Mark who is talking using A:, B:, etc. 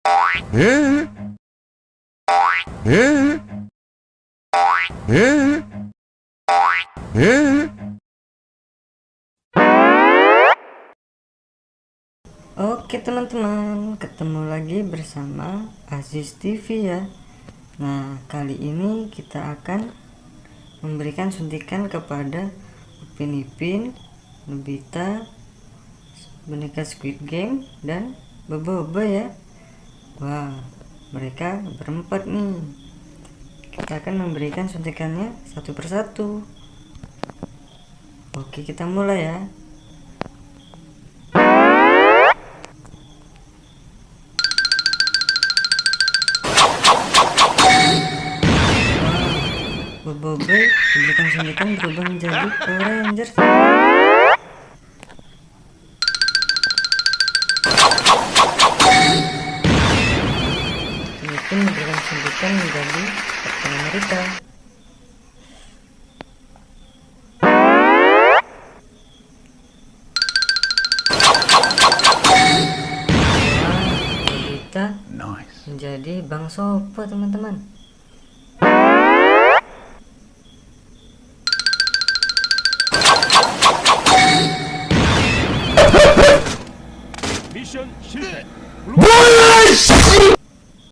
A: Oke teman-teman, ketemu lagi bersama Aziz TV ya. Nah, kali ini kita akan memberikan suntikan kepada Upin Ipin, Nobita, boneka Squid Game, dan Bobo ya. Wah, mereka berempat nih. Kita akan memberikan suntikannya satu persatu. Oke, kita mulai ya. Bobo diberikan suntikan berubah menjadi Power Rangers. Ipin diberikan suntikan menjadi Captain America. Kita menjadi Bang Sopo teman-teman.
B: 미션 실패.